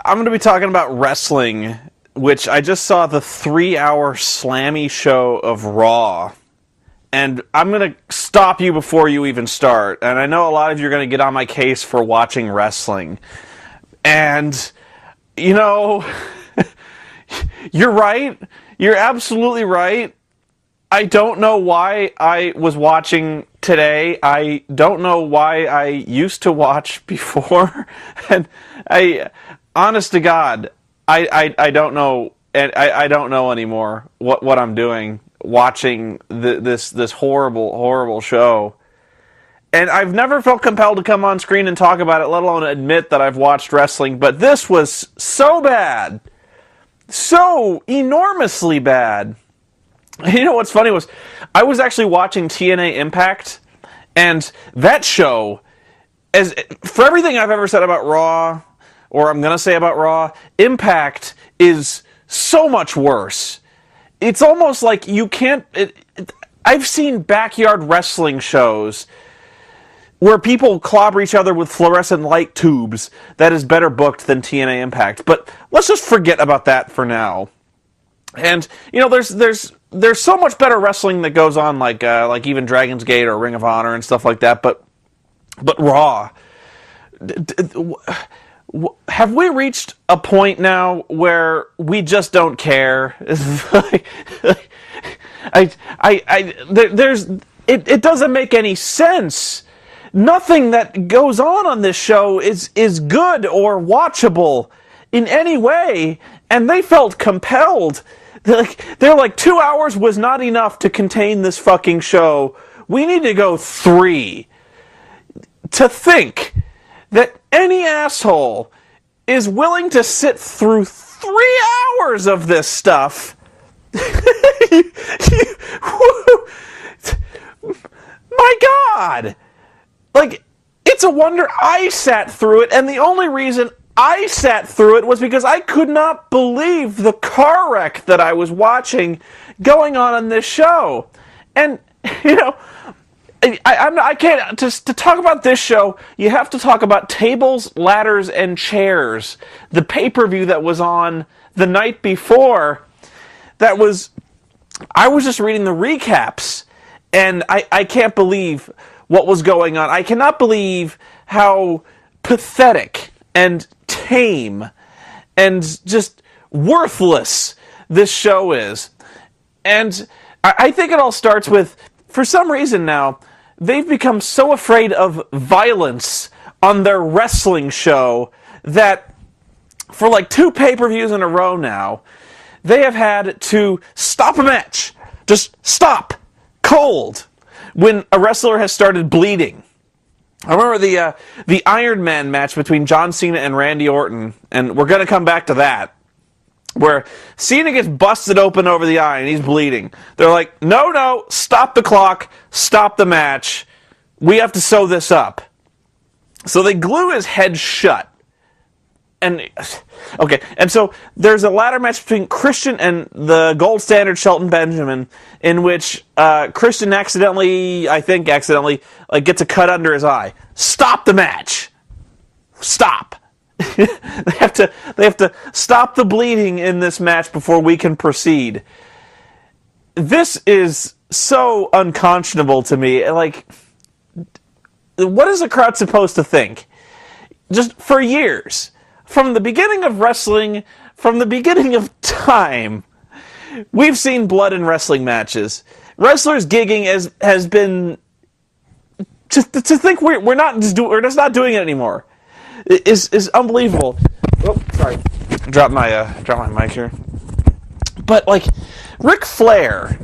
I'm going to be talking about wrestling, which I just saw the 3-hour Slammy show of Raw. And I'm going to stop you before you even start. And I know a lot of you are going to get on my case for watching wrestling. And, you know, you're right. You're absolutely right. I don't know why I was watching today. I don't know why I used to watch before. And honest to God, I don't know. And I don't know anymore what I'm doing watching this horrible show. And I've never felt compelled to come on screen and talk about it, let alone admit that I've watched wrestling. But this was so bad. So enormously bad. You know what's funny was, I was actually watching TNA Impact, and that show, as for everything I've ever said about Raw, or I'm going to say about Raw, Impact is so much worse. It's almost like you can't... I've seen backyard wrestling shows where people clobber each other with fluorescent light tubes that is better booked than TNA Impact. But let's just forget about that for now. And, you know, there's so much better wrestling that goes on, like even Dragon's Gate or Ring of Honor and stuff like that, but Raw... Have we reached a point now where we just don't care? It doesn't make any sense. Nothing that goes on this show is good or watchable in any way, and they felt compelled. They're like 2 hours was not enough to contain this fucking show. We need to go 3. To think that any asshole is willing to sit through 3 hours of this stuff. My God! Like, it's a wonder I sat through it, and the only reason I sat through it was because I could not believe the car wreck that I was watching going on in this show. And, you know... I can't, to talk about this show, you have to talk about Tables, Ladders, and Chairs, the pay-per-view that was on the night before. I was just reading the recaps, and I can't believe what was going on. I cannot believe how pathetic and tame and just worthless this show is. And I think it all starts with, for some reason now, they've become so afraid of violence on their wrestling show that for like 2 pay-per-views in a row now, they have had to stop a match. Just stop. Cold. When a wrestler has started bleeding. I remember the Iron Man match between John Cena and Randy Orton, and we're going to come back to that, where Cena gets busted open over the eye and he's bleeding. They're like, no, stop the clock, stop the match. We have to sew this up. So they glue his head shut. And so there's a ladder match between Christian and the gold standard Shelton Benjamin, in which Christian accidentally, like, gets a cut under his eye. Stop the match. Stop. They have to stop the bleeding in this match before we can proceed. This is so unconscionable to me. Like, what is the crowd supposed to think? Just for years, from the beginning of wrestling, from the beginning of time, we've seen blood in wrestling matches. Wrestlers gigging has been to think we're just not doing it anymore. Is unbelievable. Oh, sorry. Drop my mic here. But, like, Ric Flair,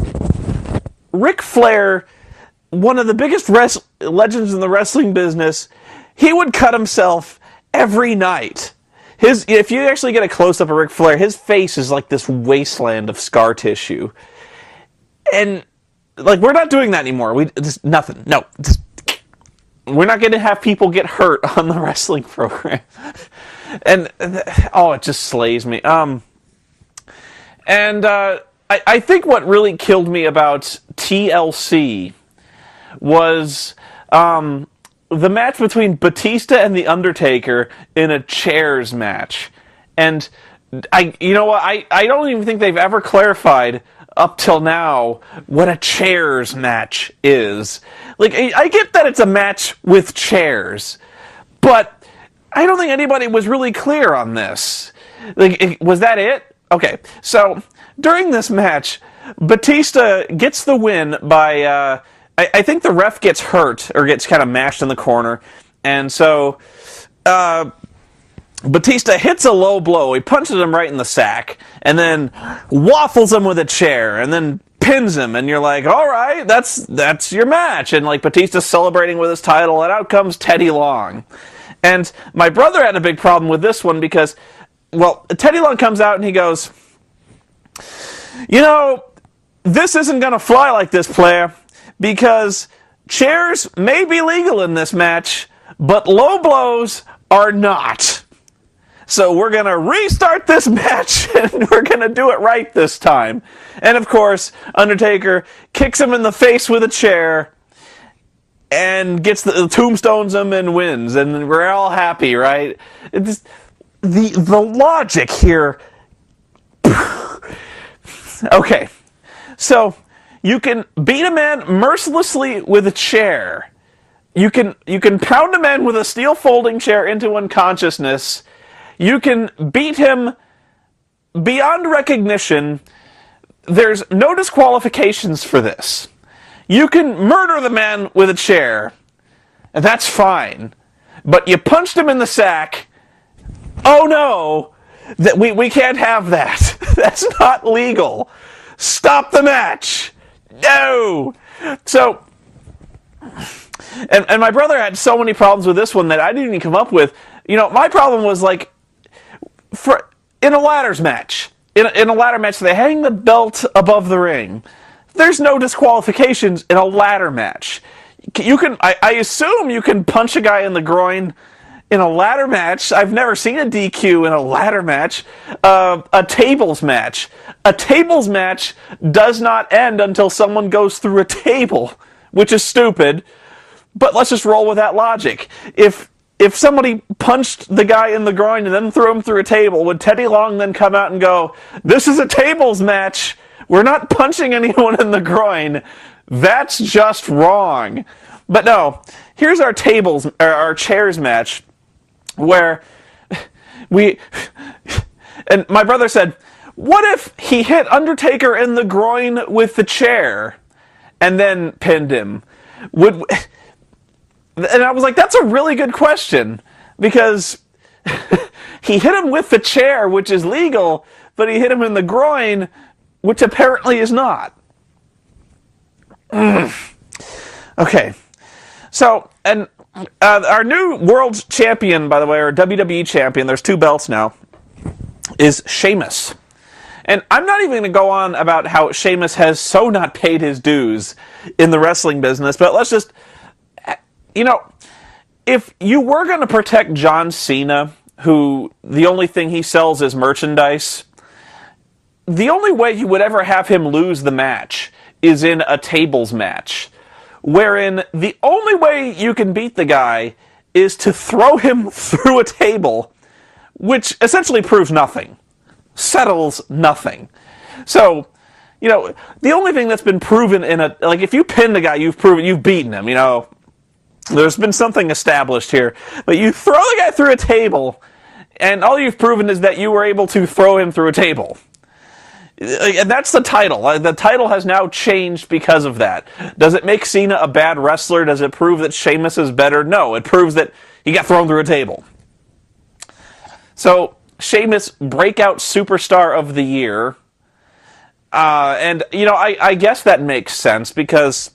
one of the biggest legends in the wrestling business, he would cut himself every night. If you actually get a close-up of Ric Flair, his face is like this wasteland of scar tissue. And, like, we're not doing that anymore. Nothing. No. We're not going to have people get hurt on the wrestling program. And, it just slays me. I think what really killed me about TLC was the match between Batista and The Undertaker in a chairs match. And you know what? I don't even think they've ever clarified up till now what a chairs match is. Like, I get that it's a match with chairs, but I don't think anybody was really clear on this. Like, was that it? Okay, so during this match, Batista gets the win by, I think the ref gets hurt, or gets kind of mashed in the corner, and so, Batista hits a low blow, he punches him right in the sack, and then waffles him with a chair, and then pins him, and you're like, alright, that's your match, and like Batista's celebrating with his title, and out comes Teddy Long. And my brother had a big problem with this one because, well, Teddy Long comes out and he goes, you know, this isn't gonna fly like this, player, because chairs may be legal in this match, but low blows are not. So we're going to restart this match, and we're going to do it right this time. And of course, Undertaker kicks him in the face with a chair, and gets tombstones him and wins, and we're all happy, right? It's, the logic here. Okay, so you can beat a man mercilessly with a chair. You can pound a man with a steel folding chair into unconsciousness. You can beat him beyond recognition. There's no disqualifications for this. You can murder the man with a chair, and that's fine. But you punched him in the sack. Oh no! We can't have that. That's not legal. Stop the match! No! So, and my brother had so many problems with this one that I didn't even come up with. You know, my problem was like, in a ladders match, in a ladder match, they hang the belt above the ring. There's no disqualifications in a ladder match. You can, I assume you can punch a guy in the groin in a ladder match. I've never seen a DQ in a ladder match. A tables match. A tables match does not end until someone goes through a table, which is stupid. But let's just roll with that logic. If somebody punched the guy in the groin and then threw him through a table, would Teddy Long then come out and go, "This is a tables match. We're not punching anyone in the groin. That's just wrong." But no, here's our chairs match, where and my brother said, what if he hit Undertaker in the groin with the chair and then pinned him? And I was like, that's a really good question, because he hit him with the chair, which is legal, but he hit him in the groin, which apparently is not. Okay. So, and our new world champion, by the way, or WWE champion, there's 2 belts now, is Sheamus. And I'm not even going to go on about how Sheamus has so not paid his dues in the wrestling business, but let's just, you know, if you were going to protect John Cena, who the only thing he sells is merchandise, the only way you would ever have him lose the match is in a tables match, wherein the only way you can beat the guy is to throw him through a table, which essentially proves nothing, settles nothing. So, you know, the only thing that's been proven in a, like, if you pin the guy, you've beaten him, you know. There's been something established here. But you throw the guy through a table, and all you've proven is that you were able to throw him through a table. And that's the title. The title has now changed because of that. Does it make Cena a bad wrestler? Does it prove that Sheamus is better? No, it proves that he got thrown through a table. So, Sheamus, breakout superstar of the year. And, you know, I guess that makes sense, because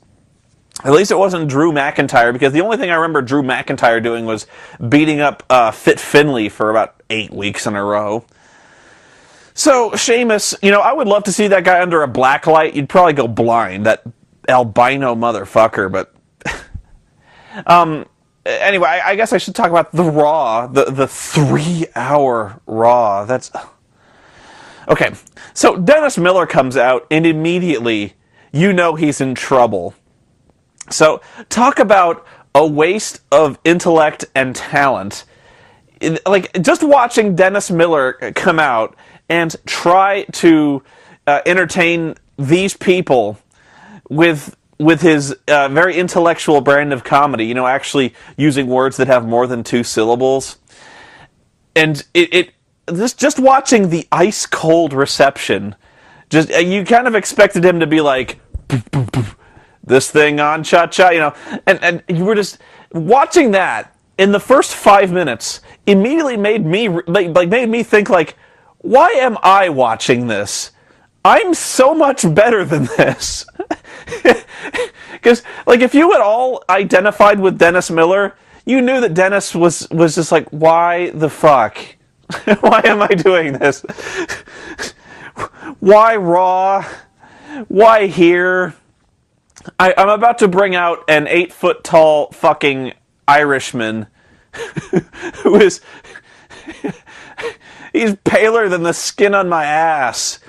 at least it wasn't Drew McIntyre, because the only thing I remember Drew McIntyre doing was beating up Fit Finlay for about 8 weeks in a row. So, Sheamus, you know, I would love to see that guy under a black light. You'd probably go blind, that albino motherfucker, but anyway, I guess I should talk about the Raw, the 3-hour Raw. That's okay. So, Dennis Miller comes out, and immediately you know he's in trouble. So, talk about a waste of intellect and talent. like, just watching Dennis Miller come out and try to entertain these people with his very intellectual brand of comedy, actually using words that have more than 2 syllables. And just watching the ice cold reception, you kind of expected him to be like, this thing on cha-cha, and you were just watching that in the first 5 minutes immediately made me think, like, why am I watching this? I'm so much better than this. Because, like, if you at all identified with Dennis Miller, you knew that Dennis was just like, why the fuck? Why am I doing this? Why Raw? Why here? I'm about to bring out an 8-foot-tall fucking Irishman who is... He's paler than the skin on my ass.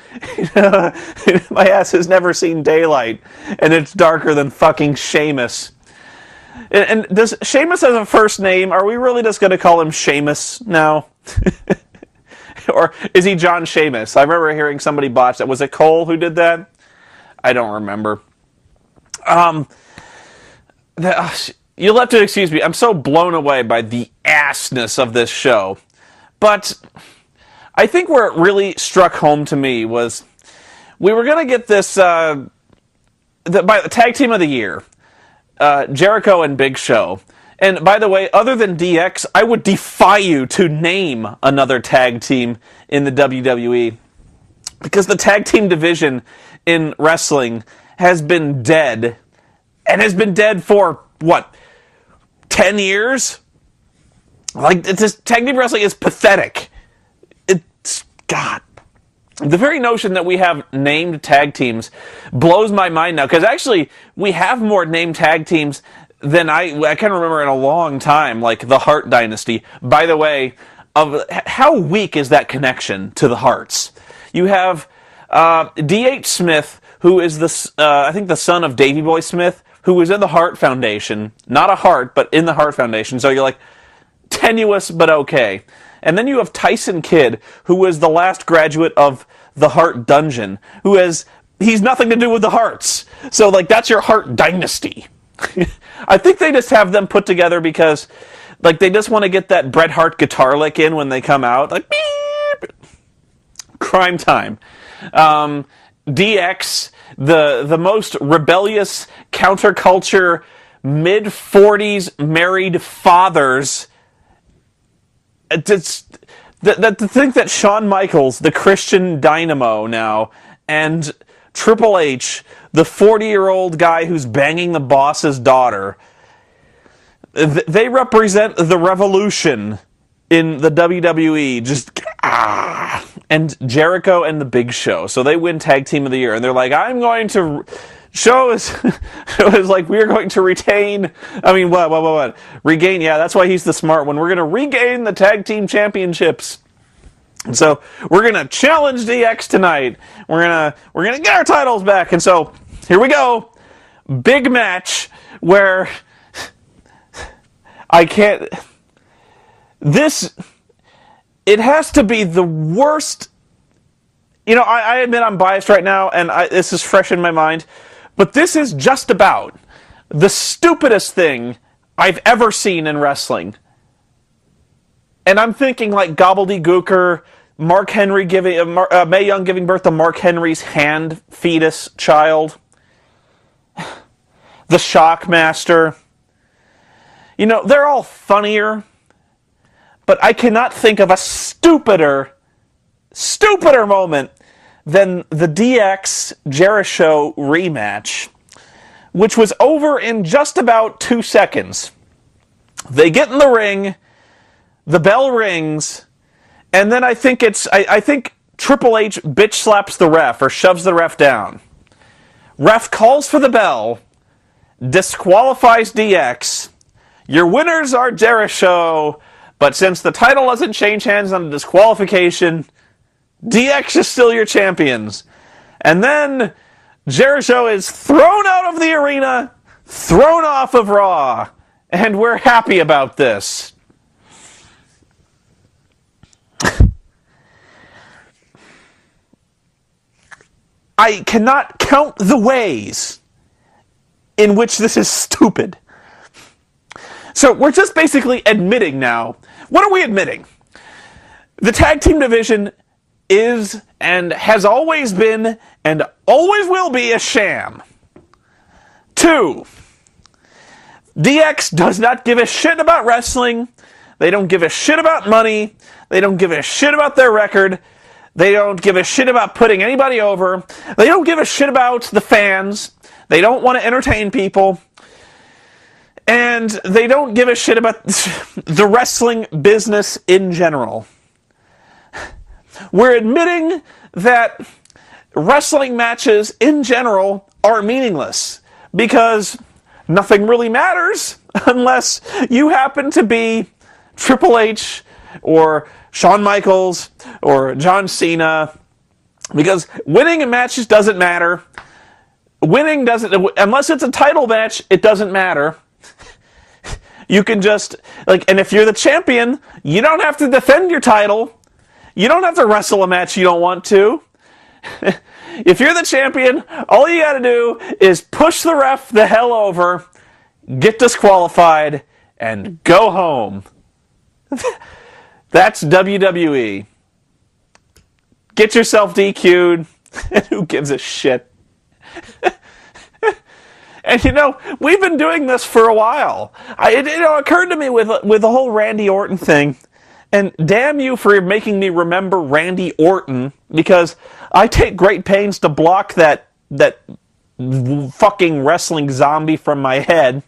My ass has never seen daylight, and it's darker than fucking Sheamus. And does Sheamus have a first name? Are we really just going to call him Sheamus now? Or is he John Sheamus? I remember hearing somebody botch that. Was it Cole who did that? I don't remember. You'll have to excuse me. I'm so blown away by the assness of this show. But I think where it really struck home to me was we were going to get this by the Tag Team of the Year, Jericho and Big Show. And by the way, other than DX, I would defy you to name another tag team in the WWE, because the tag team division in wrestling has been dead, and has been dead for, 10 years? Like, tag team wrestling is pathetic. God. The very notion that we have named tag teams blows my mind now, because actually, we have more named tag teams than I can remember in a long time, like the Hart Dynasty. By the way, how weak is that connection to the Harts? You have D.H. Smith, who is I think the son of Davey Boy Smith, who was in the Hart Foundation. Not a Hart, but in the Hart Foundation. So you're like, tenuous, but okay. And then you have Tyson Kidd, who was the last graduate of the Hart Dungeon, he's nothing to do with the Harts. So, like, that's your Hart Dynasty. I think they just have them put together because, like, they just want to get that Bret Hart guitar lick in when they come out. Like, beep! Crime time. DX, the most rebellious counterculture mid-40s married fathers. To think that Shawn Michaels, the Christian dynamo now, and Triple H, the 40-year-old guy who's banging the boss's daughter, they represent the revolution in the WWE. And Jericho and the Big Show. So they win Tag Team of the Year. And they're like, I'm going to... Show is like, we're going to retain... I mean, what? Regain, yeah, that's why he's the smart one. We're going to regain the Tag Team Championships. And so we're going to challenge DX tonight. We're going to get our titles back. And so here we go. Big match where I can't... It has to be the worst... I admit I'm biased right now, and this is fresh in my mind, but this is just about the stupidest thing I've ever seen in wrestling. And I'm thinking like gobbledygooker, Mark Henry Mae Young giving birth to Mark Henry's hand fetus child, the Shockmaster. They're all funnier, but I cannot think of a stupider moment than the DX Jericho rematch, which was over in just about 2 seconds. They get in the ring, the bell rings, and then I think Triple H bitch slaps the ref or shoves the ref down. Ref calls for the bell, disqualifies DX. Your winners are Jericho, but since the title doesn't change hands on the disqualification, DX is still your champions. And then Jericho is thrown out of the arena, thrown off of Raw, and we're happy about this. I cannot count the ways in which this is stupid. So we're just basically admitting now. What are we admitting? The tag team division is and has always been and always will be a sham. 2, DX does not give a shit about wrestling. They don't give a shit about money. They don't give a shit about their record. They don't give a shit about putting anybody over. They don't give a shit about the fans. They don't want to entertain people. And they don't give a shit about the wrestling business in general. We're admitting that wrestling matches in general are meaningless because nothing really matters unless you happen to be Triple H or Shawn Michaels or John Cena, because winning in matches doesn't matter. Winning doesn't, unless it's a title match, it doesn't matter. You can just, and if you're the champion, you don't have to defend your title. You don't have to wrestle a match you don't want to. If you're the champion, all you gotta do is push the ref the hell over, get disqualified, and go home. That's WWE. Get yourself DQ'd, and who gives a shit? And we've been doing this for a while. It occurred to me with the whole Randy Orton thing, and damn you for making me remember Randy Orton, because I take great pains to block that fucking wrestling zombie from my head.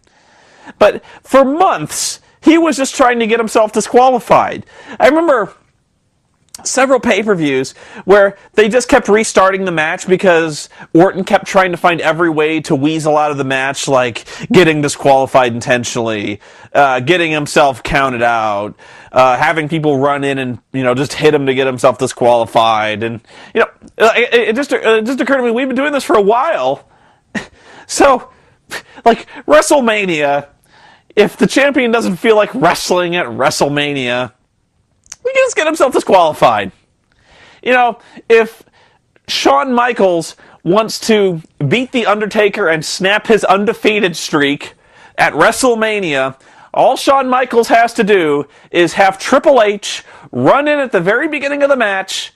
But for months, he was just trying to get himself disqualified. I remember several pay-per-views where they just kept restarting the match because Orton kept trying to find every way to weasel out of the match, like getting disqualified intentionally, getting himself counted out, having people run in and just hit him to get himself disqualified. And it just occurred to me, we've been doing this for a while. So, WrestleMania, if the champion doesn't feel like wrestling at WrestleMania, we can just get himself disqualified. If Shawn Michaels wants to beat The Undertaker and snap his undefeated streak at WrestleMania, all Shawn Michaels has to do is have Triple H run in at the very beginning of the match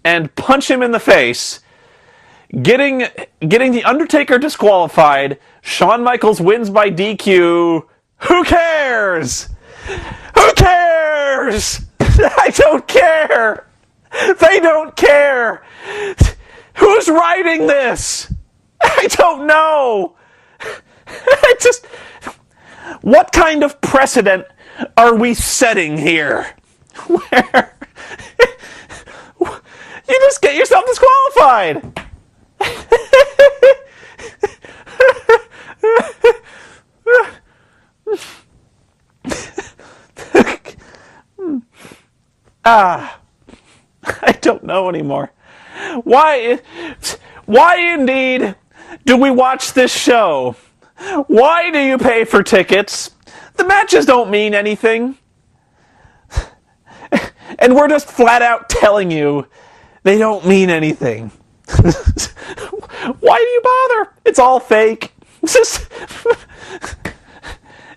and punch him in the face. Getting The Undertaker disqualified, Shawn Michaels wins by DQ. Who cares? Who cares? I don't care. They don't care. Who's writing this? I don't know. What kind of precedent are we setting here? Where you just get yourself disqualified. I don't know anymore. Why indeed do we watch this show? Why do you pay for tickets? The matches don't mean anything. And we're just flat out telling you they don't mean anything. Why do you bother? It's all fake.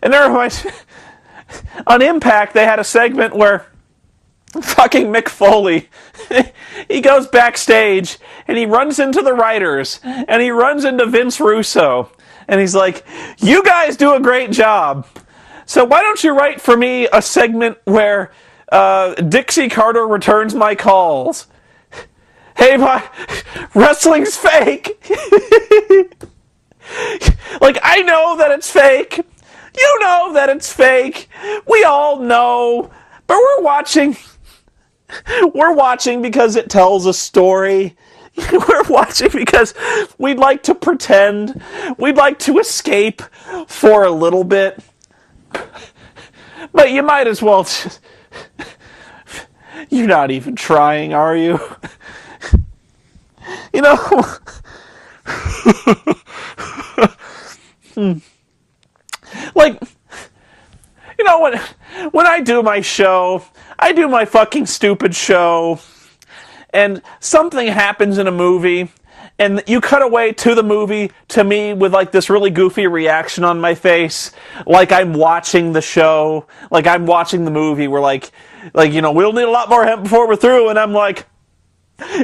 And on Impact, they had a segment where fucking Mick Foley, he goes backstage and he runs into the writers and he runs into Vince Russo and he's like, "You guys do a great job. So why don't you write for me a segment where Dixie Carter returns my calls? Hey, wrestling's fake." I know that it's fake. You know that it's fake. We all know. But we're watching. We're watching because it tells a story. We're watching because we'd like to pretend. We'd like to escape for a little bit. But you might as well just... You're not even trying, are you? When I do my show, I do my fucking stupid show, and something happens in a movie, and you cut away to the movie, to me, with like this really goofy reaction on my face, like I'm watching the show, like I'm watching the movie, where like, you know, we'll need a lot more hemp before we're through, and I'm like,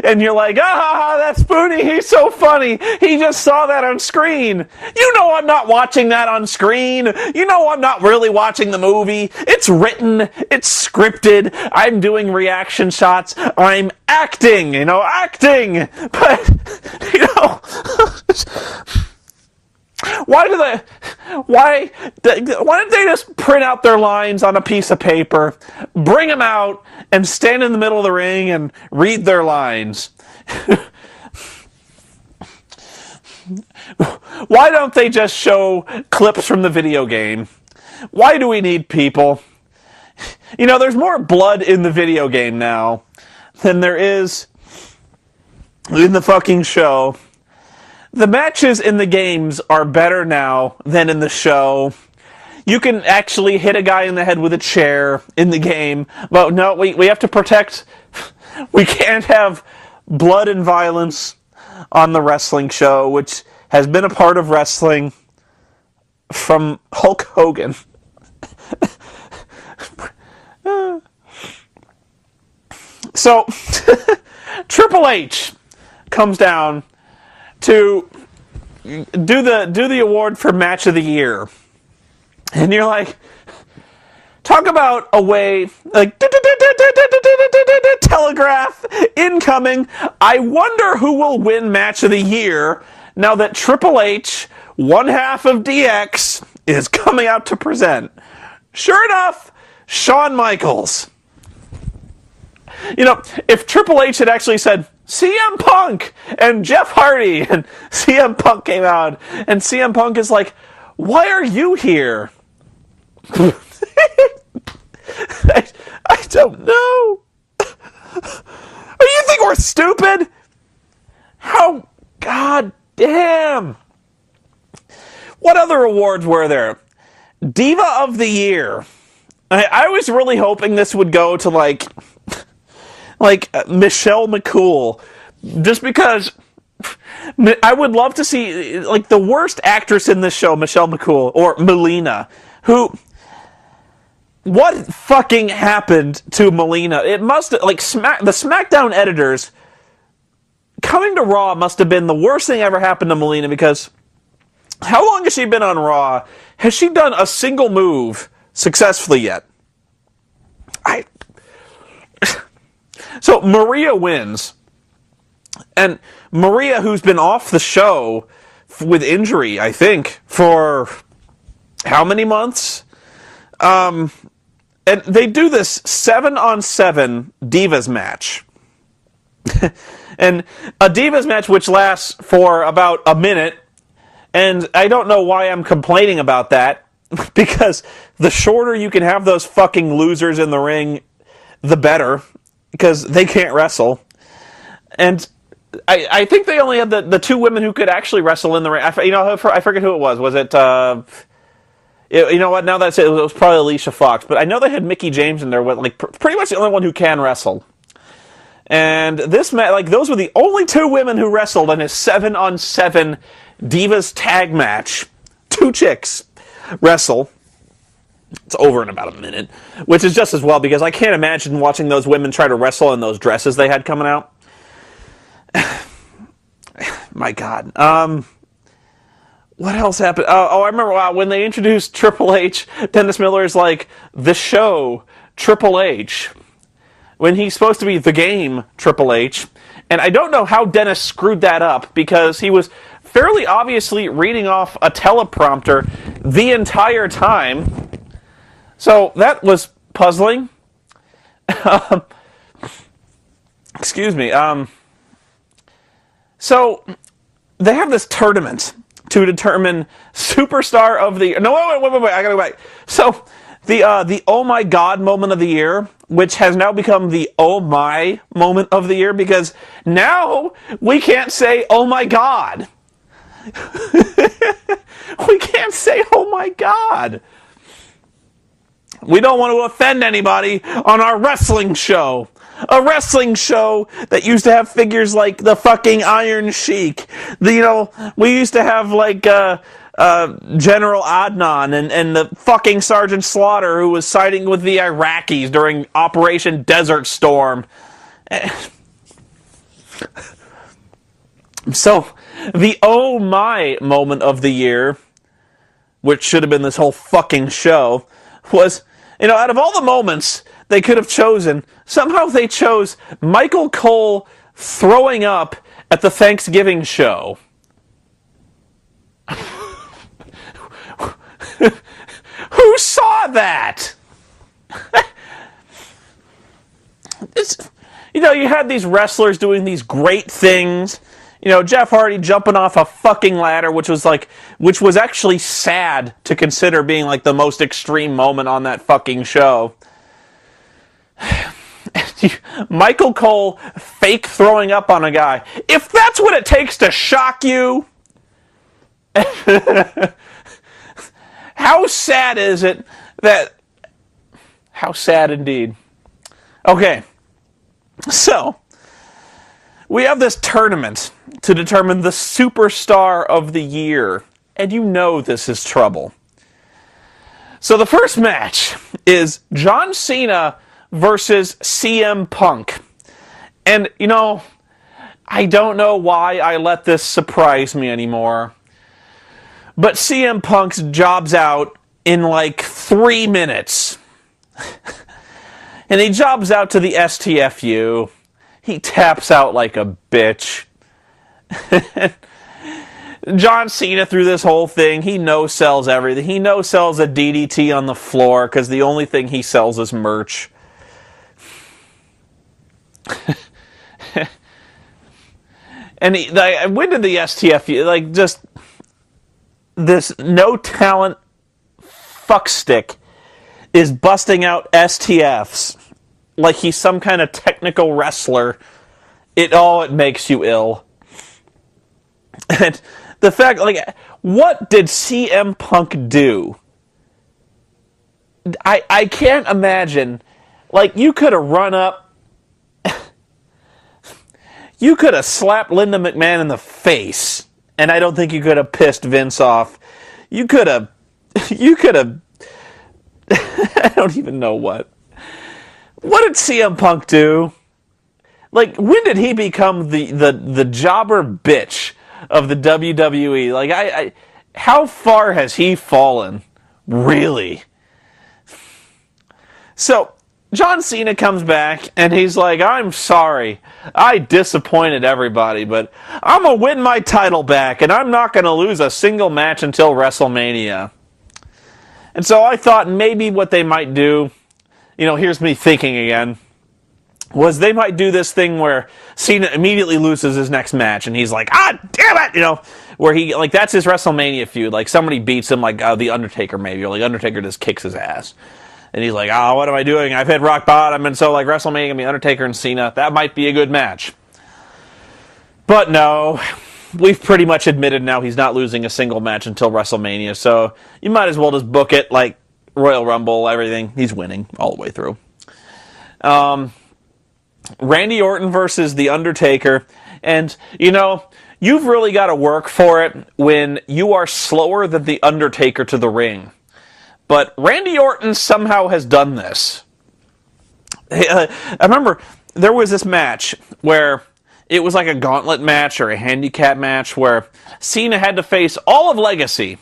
and you're like, ah, that's Spoony, he's so funny, he just saw that on screen. You know I'm not watching that on screen. You know I'm not really watching the movie. It's written, it's scripted, I'm doing reaction shots, I'm acting, acting. But, why didn't they just print out their lines on a piece of paper, bring them out, and stand in the middle of the ring and read their lines? Why don't they just show clips from the video game? Why do we need people? There's more blood in the video game now than there is in the fucking show. The matches in the games are better now than in the show. You can actually hit a guy in the head with a chair in the game, but no, we have to protect. We can't have blood and violence on the wrestling show, which has been a part of wrestling from Hulk Hogan. So, Triple H comes down to do the award for Match of the Year. And you're like, talk about a way, like, telegraph, incoming. I wonder who will win Match of the Year now that Triple H, one half of DX, is coming out to present. Sure enough, Shawn Michaels. If Triple H had actually said, CM Punk and Jeff Hardy, and CM Punk came out, and CM Punk is like, why are you here? I don't know. You think we're stupid? How goddamn. What other awards were there? Diva of the Year. I was really hoping this would go to like Michelle McCool, just because I would love to see like the worst actress in this show, Michelle McCool or Melina, who. What fucking happened to Melina? It must the SmackDown editors coming to Raw must have been the worst thing ever happened to Melina, because how long has she been on Raw? Has she done a single move successfully yet? So Maria wins. And Maria, who's been off the show with injury, I think, for how many months? And they do this 7-on-7 Divas match. And a Divas match which lasts for about a minute. And I don't know why I'm complaining about that, because the shorter you can have those fucking losers in the ring, the better, because they can't wrestle. And I think they only had the two women who could actually wrestle in the ring. I forget who it was. Was it... you know what? Now that's it. It was probably Alicia Fox, but I know they had Mickie James in there, with pretty much the only one who can wrestle. And this those were the only two women who wrestled in a 7-on-7 Divas tag match. Two chicks wrestle. It's over in about a minute, which is just as well, because I can't imagine watching those women try to wrestle in those dresses they had coming out. My God. What else happened? I remember when they introduced Triple H, Dennis Miller is like, the show, Triple H. When he's supposed to be the game, Triple H. And I don't know how Dennis screwed that up, because he was fairly obviously reading off a teleprompter the entire time. So that was puzzling. Excuse me. So they have this tournament to determine Superstar of the Year. No, wait, I gotta go back. So, the Oh My God moment of the year, which has now become the Oh My moment of the year, because now we can't say Oh My God. We can't say Oh My God. We don't want to offend anybody on our wrestling show. A wrestling show that used to have figures like the fucking Iron Sheik. We used to have like General Adnan and the fucking Sergeant Slaughter who was siding with the Iraqis during Operation Desert Storm. So, the oh my moment of the year, which should have been this whole fucking show, was, out of all the moments they could have chosen, somehow they chose Michael Cole throwing up at the Thanksgiving show. Who saw that? You had these wrestlers doing these great things. Jeff Hardy jumping off a fucking ladder, which was actually sad to consider being like the most extreme moment on that fucking show. Michael Cole fake throwing up on a guy. If that's what it takes to shock you, how sad is it that... How sad indeed. Okay, so we have this tournament to determine the superstar of the year, and this is trouble. So the first match is John Cena versus CM Punk. And, I don't know why I let this surprise me anymore, but CM Punk's jobs out in like 3 minutes. And he jobs out to the STFU. He taps out like a bitch. John Cena, through this whole thing, he no-sells everything. He no-sells a DDT on the floor because the only thing he sells is merch. And I went to the STFU, just this no-talent fuckstick is busting out STFs like he's some kind of technical wrestler. It makes you ill. And the fact, what did CM Punk do? I can't imagine. You could have run up. You could have slapped Linda McMahon in the face, and I don't think you could have pissed Vince off. You could have. I don't even know what. What did CM Punk do? When did he become the jobber bitch of the WWE? How far has he fallen? Really? So, John Cena comes back, and he's like, I'm sorry. I disappointed everybody, but I'm going to win my title back, and I'm not going to lose a single match until WrestleMania. And so I thought maybe what they might do, here's me thinking again, was they might do this thing where Cena immediately loses his next match, and he's like, damn it, where he, that's his WrestleMania feud, somebody beats him, The Undertaker maybe, or Undertaker just kicks his ass. And he's like, what am I doing? I've hit rock bottom, and so WrestleMania can be Undertaker and Cena. That might be a good match. But no, we've pretty much admitted now he's not losing a single match until WrestleMania, so you might as well just book it like Royal Rumble, everything. He's winning all the way through. Randy Orton versus The Undertaker, and, you've really got to work for it when you are slower than The Undertaker to the ring. But Randy Orton somehow has done this. I remember there was this match where it was like a gauntlet match or a handicap match where Cena had to face all of Legacy.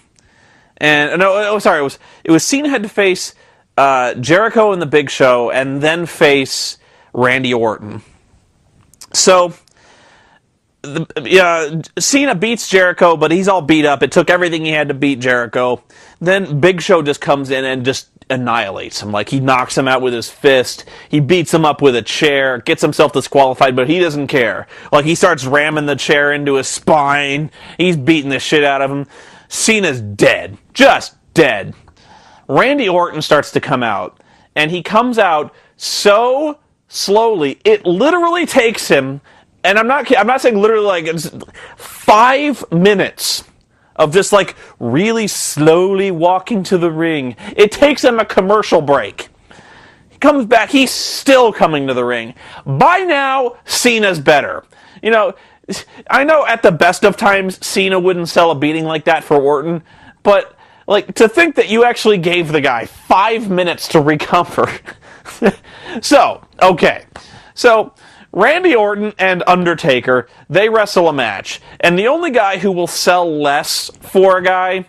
And it was Cena had to face Jericho and the Big Show and then face Randy Orton. So Cena beats Jericho, but he's all beat up. It took everything he had to beat Jericho. Then Big Show just comes in and just annihilates him. He knocks him out with his fist. He beats him up with a chair, gets himself disqualified, but he doesn't care. He starts ramming the chair into his spine. He's beating the shit out of him. Cena's dead. Just dead. Randy Orton starts to come out, and he comes out so slowly, it literally takes him, and I'm not saying literally, it's 5 minutes of just really slowly walking to the ring. It takes him a commercial break. comes back. He's still coming to the ring. By now, Cena's better. You know, I know at the best of times, Cena wouldn't sell a beating like that for Orton, but, like, to think that you actually gave the guy 5 minutes to recover. So, okay. So, Randy Orton and Undertaker, they wrestle a match, and the only guy who will sell less for a guy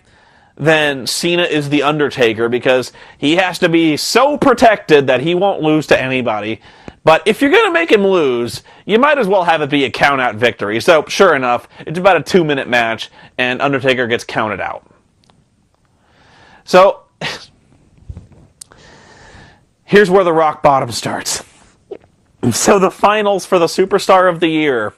than Cena is the Undertaker, because he has to be so protected that he won't lose to anybody. But if you're going to make him lose, you might as well have it be a count-out victory. So, sure enough, it's about a 2-minute match, and Undertaker gets counted out. So, here's where the rock bottom starts. So the finals for the Superstar of the Year.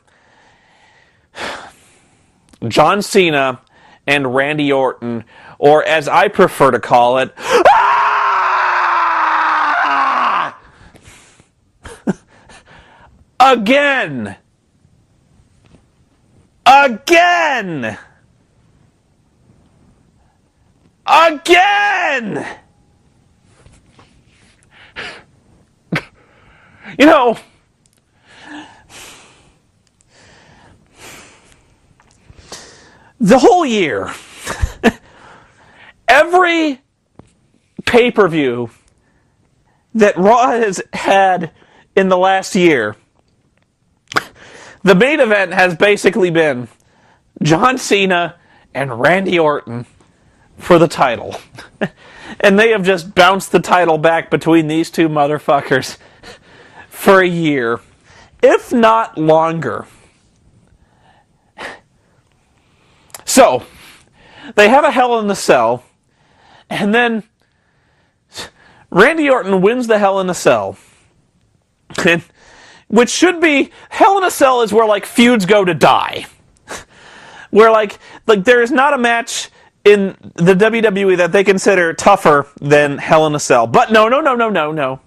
John Cena and Randy Orton, or as I prefer to call it, Again! Again! Again! You know, the whole year, every pay-per-view that Raw has had in the last year, the main event has basically been John Cena and Randy Orton for the title. And they have just bounced the title back between these two motherfuckers for a year, if not longer. So, they have a Hell in a Cell, and then Randy Orton wins the Hell in a Cell. And, which should be, Hell in a Cell is where, like, feuds go to die. Where, like there is not a match in the WWE that they consider tougher than Hell in a Cell. But no.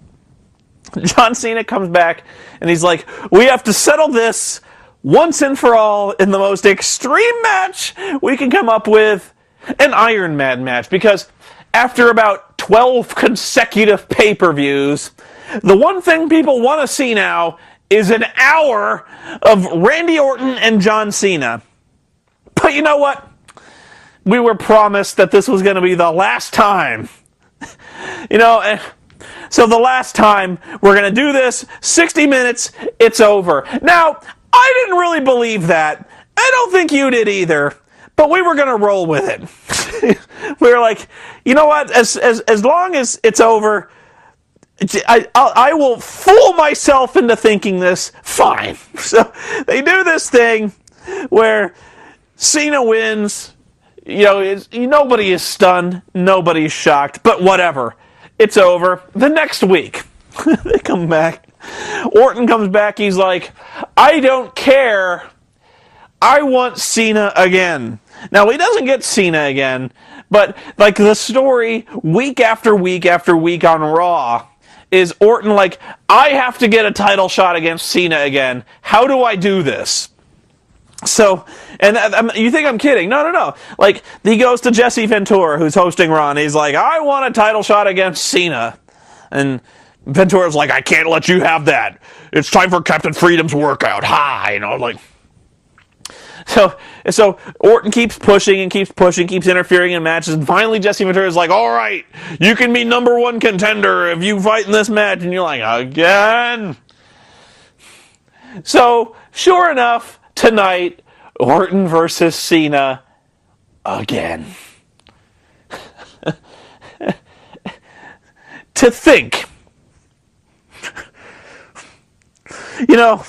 John Cena comes back, and he's like, we have to settle this once and for all in the most extreme match we can come up with, an Iron Man match. Because after about 12 consecutive pay-per-views, the one thing people want to see now is an hour of Randy Orton and John Cena. But you know what? We were promised that this was going to be the last time. You know, so the last time we're going to do this, 60 minutes, it's over. Now, I didn't really believe that. I don't think you did either. But we were going to roll with it. We were like, you know what? As long as it's over, I will fool myself into thinking this. Fine. So they do this thing where Cena wins. You know, nobody is stunned. Nobody's shocked. But whatever. It's over. The next week, they come back. Orton comes back. He's like, I don't care. I want Cena again. Now, he doesn't get Cena again. But, like, the story week after week after week on Raw is Orton like, I have to get a title shot against Cena again. How do I do this? So, and you think I'm kidding. No. Like, he goes to Jesse Ventura, who's hosting Raw, and he's like, I want a title shot against Cena. And Ventura's like, I can't let you have that. It's time for Captain Freedom's workout. Ha! You know, like... So Orton keeps pushing and keeps interfering in matches, and finally Jesse Ventura is like, all right, you can be number one contender if you fight in this match. And you're like, again? So, sure enough, tonight, Orton versus Cena again. To think, you know,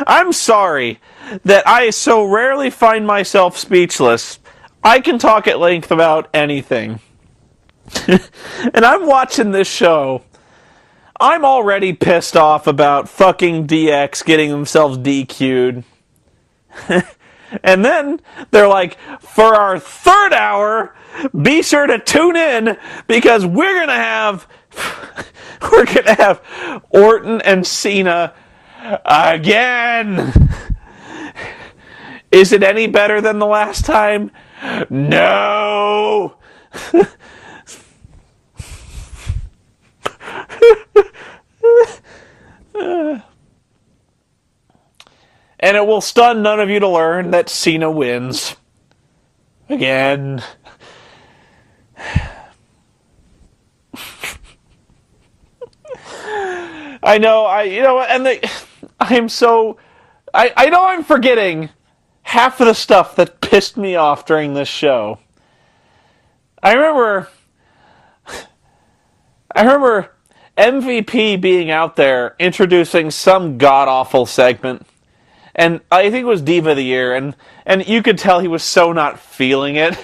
I'm sorry that I so rarely find myself speechless. I can talk at length about anything. And I'm watching this show. I'm already pissed off about fucking DX getting themselves DQ'd. And then they're like, for our third hour, be sure to tune in because we're gonna have Orton and Cena again. Is it any better than the last time? No. And it will stun none of you to learn that Cena wins. Again. I know, I know I'm forgetting half of the stuff that pissed me off during this show. I remember MVP being out there introducing some god-awful segment. And I think it was Diva of the Year, and you could tell he was so not feeling it.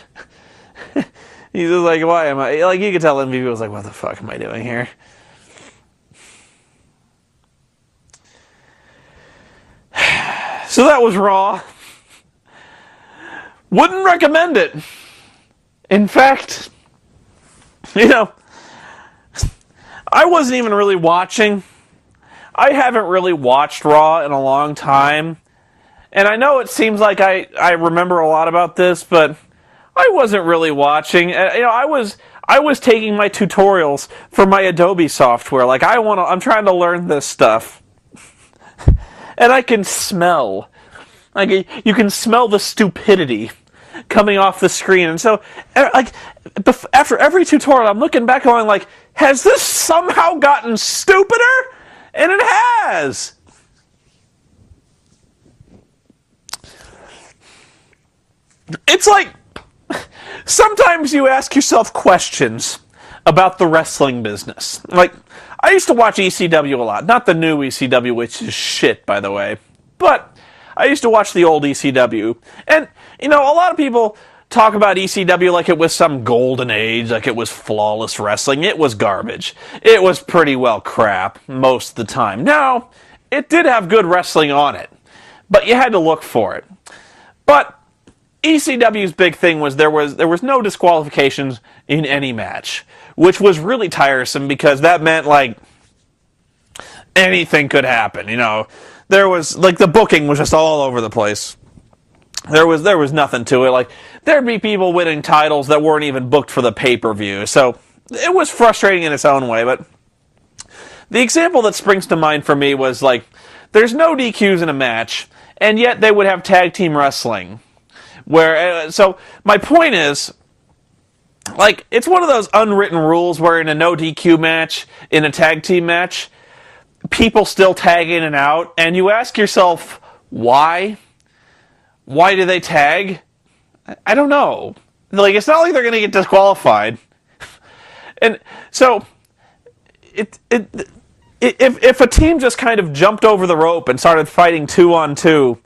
He's just like, why am I... Like, you could tell MVP was like, what the fuck am I doing here? So that was Raw. Wouldn't recommend it. In fact, I wasn't even really watching. I haven't really watched Raw in a long time. And I know it seems like I remember a lot about this, but I wasn't really watching. I was taking my tutorials for my Adobe software. Like, I'm trying to learn this stuff. And I can smell. Like, you can smell the stupidity coming off the screen. And so, like, after every tutorial, I'm looking back going, like, has this somehow gotten stupider? And it has! It's like, sometimes you ask yourself questions about the wrestling business. Like, I used to watch ECW a lot. Not the new ECW, which is shit, by the way. But I used to watch the old ECW. And, a lot of people talk about ECW like it was some golden age, like it was flawless wrestling. It was garbage. It was pretty well crap most of the time. Now, it did have good wrestling on it, but you had to look for it. But ECW's big thing was there was no disqualifications in any match, which was really tiresome because that meant, like, anything could happen, There was, like, the booking was just all over the place. There was nothing to it. Like, there'd be people winning titles that weren't even booked for the pay-per-view. So, it was frustrating in its own way, but the example that springs to mind for me was, like, there's no DQs in a match, and yet they would have tag team wrestling. So, my point is, like, it's one of those unwritten rules where in a no DQ match, in a tag team match, people still tag in and out, and you ask yourself, why? Why do they tag? I don't know. Like, it's not like they're going to get disqualified. And so, if a team just kind of jumped over the rope and started fighting 2-on-2,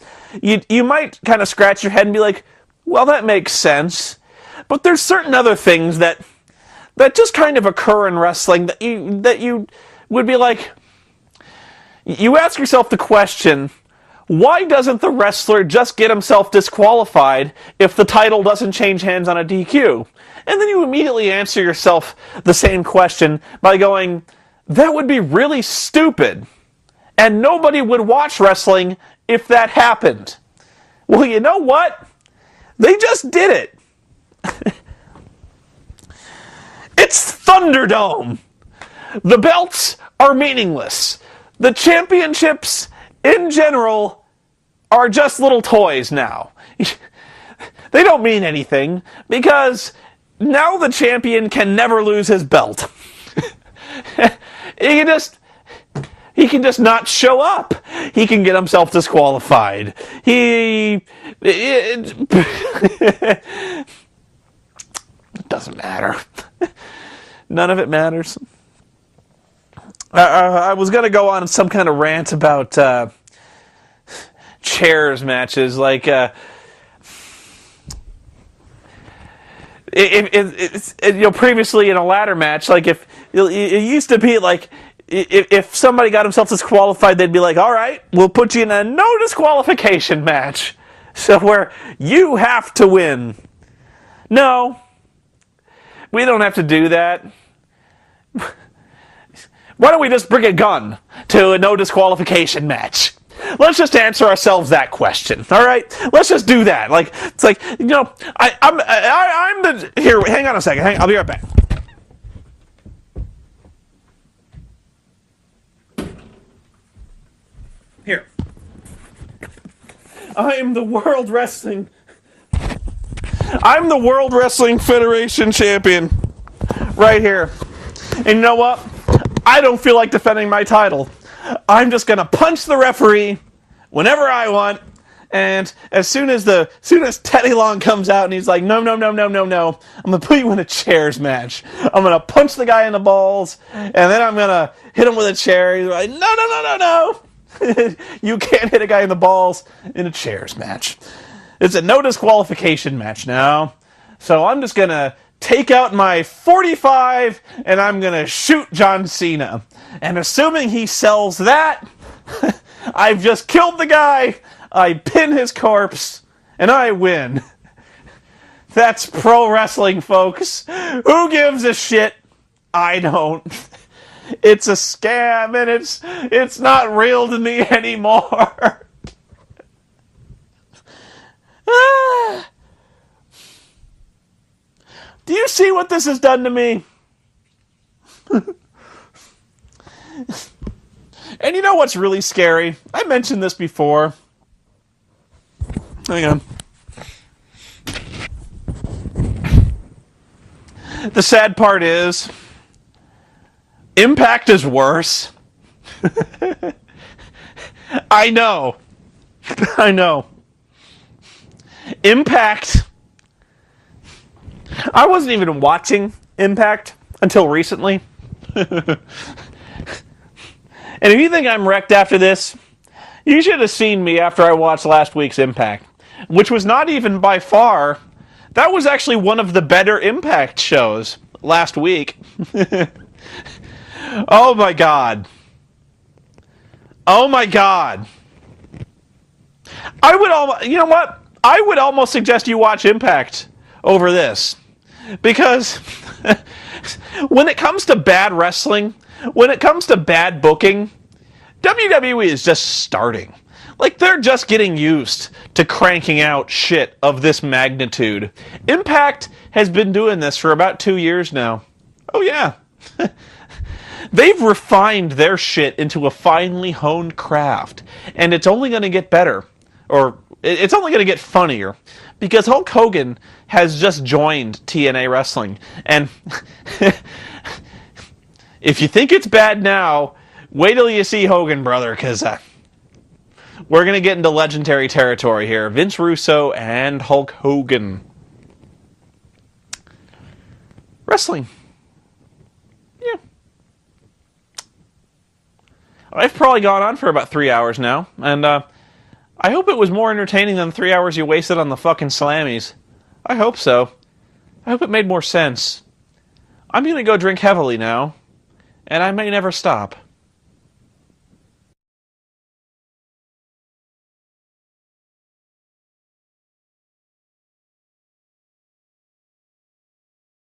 you might kind of scratch your head and be like, well, that makes sense. But there's certain other things that just kind of occur in wrestling that you would be like, you ask yourself the question, why doesn't the wrestler just get himself disqualified if the title doesn't change hands on a DQ? And then you immediately answer yourself the same question by going, that would be really stupid. And nobody would watch wrestling if that happened. Well, you know what? They just did it. It's Thunderdome. The belts are meaningless. The championships, in general, are just little toys now. They don't mean anything, because now the champion can never lose his belt. He can just not show up. He can get himself disqualified. It doesn't matter. None of it matters. I was going to go on some kind of rant about chairs matches, like previously in a ladder match, like if it used to be like if somebody got himself disqualified, they'd be like, all right, we'll put you in a no disqualification match, so where you have to win. No, we don't have to do that. Why don't we just bring a gun to a no disqualification match? Let's just answer ourselves that question, all right? Let's just do that. Like, it's like, I'm the... Here, hang on a second. I'll be right back. Here. I'm the World Wrestling Federation champion. Right here. And you know what? I don't feel like defending my title. I'm just gonna punch the referee whenever I want. And as soon as Teddy Long comes out and he's like, no, I'm gonna put you in a chairs match. I'm gonna punch the guy in the balls, and then I'm gonna hit him with a chair. He's like, no. You can't hit a guy in the balls in a chairs match. It's a no disqualification match now. So I'm just gonna take out my 45 and I'm gonna shoot John Cena. And assuming he sells that, I've just killed the guy. I pin his corpse, and I win. That's pro wrestling, folks. Who gives a shit? I don't. It's a scam, and it's not real to me anymore. Do you see what this has done to me? And you know what's really scary? I mentioned this before. Hang on. The sad part is, Impact is worse. I know. Impact. I wasn't even watching Impact until recently. And if you think I'm wrecked after this, you should have seen me after I watched last week's Impact, which was not even by far. That was actually one of the better Impact shows last week. Oh my god. You know what? I would almost suggest you watch Impact over this. Because when it comes to bad wrestling, when it comes to bad booking, WWE is just starting. Like, they're just getting used to cranking out shit of this magnitude. Impact has been doing this for about 2 years now. Oh yeah. They've refined their shit into a finely honed craft. And it's only going to get better. Or, it's only going to get funnier. Because Hulk Hogan has just joined TNA Wrestling. And if you think it's bad now, wait till you see Hogan, brother, because we're going to get into legendary territory here. Vince Russo and Hulk Hogan. Wrestling. Yeah. I've probably gone on for about 3 hours now, and I hope it was more entertaining than the 3 hours you wasted on the fucking Slammies. I hope so. I hope it made more sense. I'm going to go drink heavily now, and I may never stop.